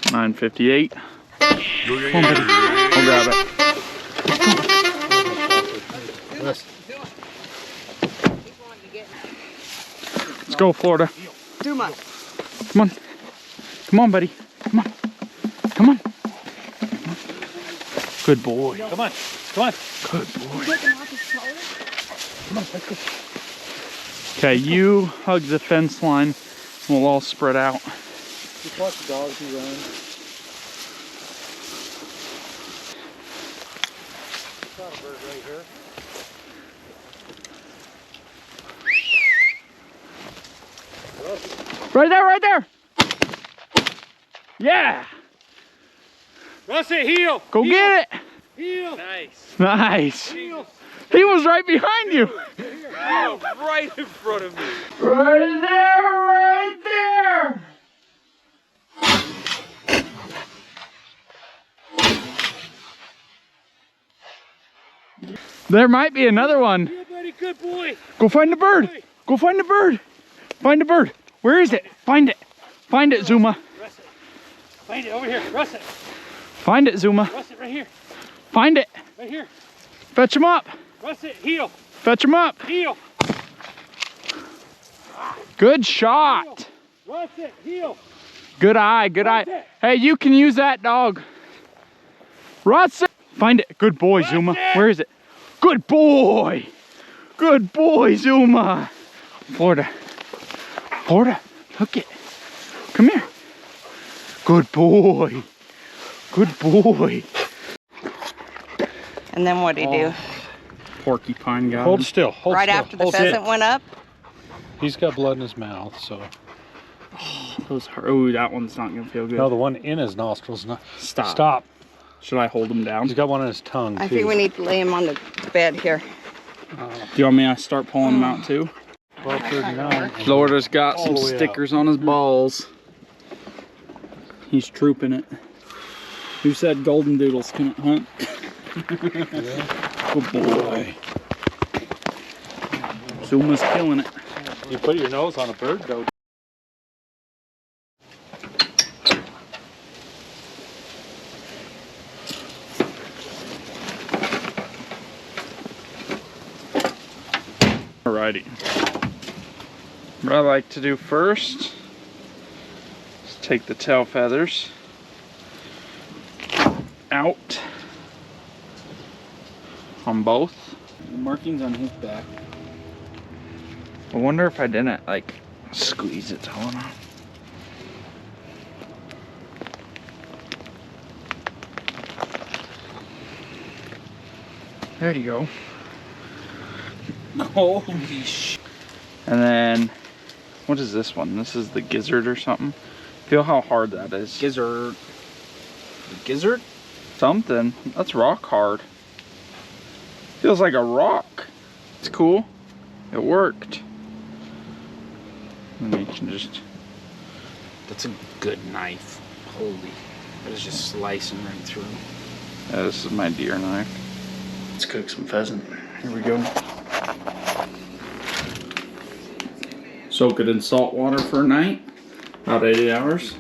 9:58. Come on, buddy. I'll grab it. Let's go, Florida. Come on. Come on. Come on, buddy. Come on. Come on. Good boy. Come on. Come on. Good boy. Come on, let's go. Okay, you hug the fence line. We'll all spread out. Just watch the dogs you run. Got a bird right here. Right there, right there. Yeah. Russet, heel. Go heel. get it. Heel. Nice. Nice. Heel. He was right behind you. Heel. Right in front of me. Right there, right there. There might be another one. Yeah, buddy, good boy. Go find the bird. Go find the bird. Find the bird. Where is it? Find it. Find it, Zuma. Russet. Find it over here. Russet. Find it, Zuma. Russet right here. Find it. Right here. Fetch him up. Russet, heel. Fetch him up. Heel. Good shot. Russet, heel. Good eye. Good eye. Hey, you can use that dog. Russet. Find it. Good boy, Zuma. Where is it? Good boy. Good boy, Zuma. Florida. Florida. Hook it. Come here. Good boy. Good boy. And then what did he do? Porcupine got Hold him. still. Hold Right still. after the Hold pheasant went up? He's got blood in his mouth, so. Those hurt. Oh, that one's not gonna feel good. No, the one in his nostrils. Not. Stop. Stop. Should I hold him down? He's got one in his tongue, I too. think we need to lay him on the bed here. Do you want me to start pulling him out too? 12:39. Florida's got All some the way stickers on his balls. He's trooping it. Who said Golden Doodles couldn't hunt? Good boy. Zuma's killing it. You put your nose on a bird, though. Alrighty. What I like to do first is take the tail feathers out on both. The markings on his back. I wonder if I didn't like squeeze it all on. There you go. Holy sh! And then, what is this one? This is the gizzard or something. Feel how hard that is. Gizzard. Gizzard? Something. That's rock hard. Feels like a rock. It's cool. It worked. And you can just. That's a good knife. Holy. That is just slicing right through. Yeah, this is my deer knife. Let's cook some pheasant. Here we go. Soak it in salt water for a night, about 8 hours.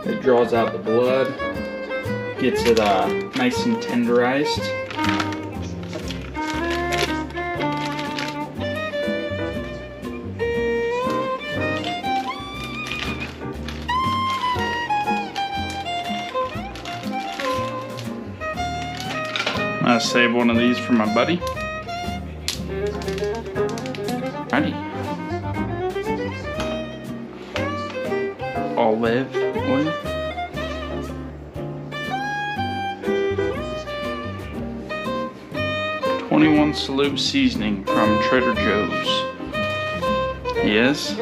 It draws out the blood, gets it nice and tenderized. I'll save one of these for my buddy. Alrighty. Olive oil. .21 Salute seasoning from Trader Joe's. Yes.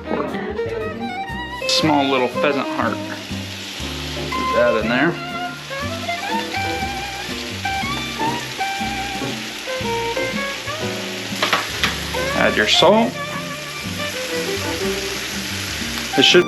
Pork. Small little pheasant heart. Put that in there. Add your salt. It should.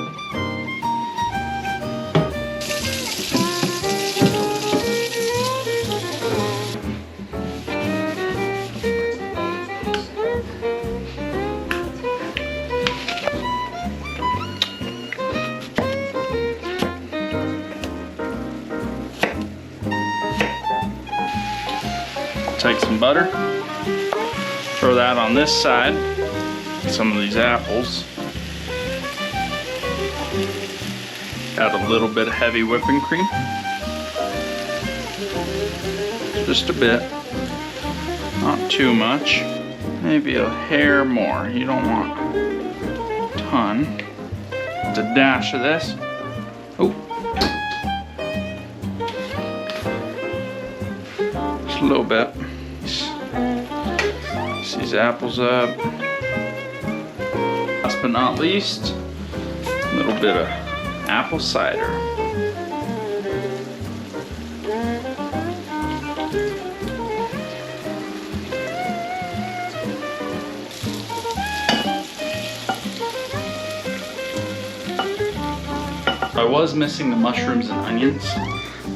Take some butter, throw that on this side, some of these apples. Add a little bit of heavy whipping cream. Just a bit, not too much. Maybe a hair more, you don't want a ton. Just a dash of this. Oh. Just a little bit. Mix these apples up. Last but not least, a little bit of apple cider. I was missing the mushrooms and onions,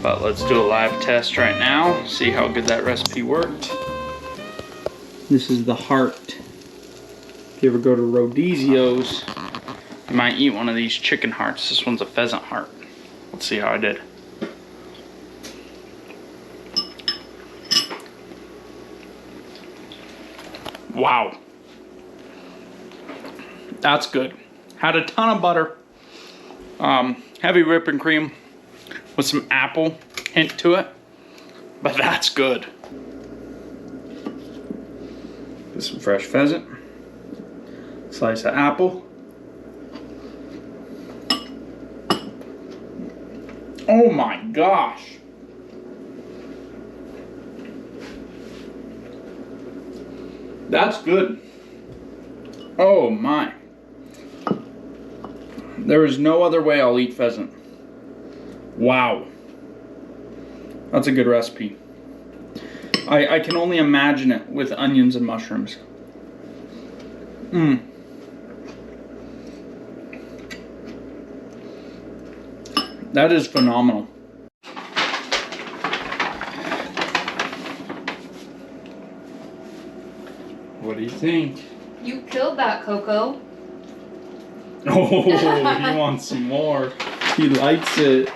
but let's do a live test right now, see how good that recipe worked. This is the heart. If you ever go to Rodizio's, you might eat one of these chicken hearts. This one's a pheasant heart. Let's see how I did. Wow. That's good. Had a ton of butter. Heavy whipping cream with some apple hint to it, but that's good. Get some fresh pheasant, slice of apple. Oh my gosh. That's good. Oh my. There is no other way I'll eat pheasant. Wow. That's a good recipe. I can only imagine it with onions and mushrooms. That is phenomenal. What do you think? You killed that, Coco. Oh, he wants some more. He likes it.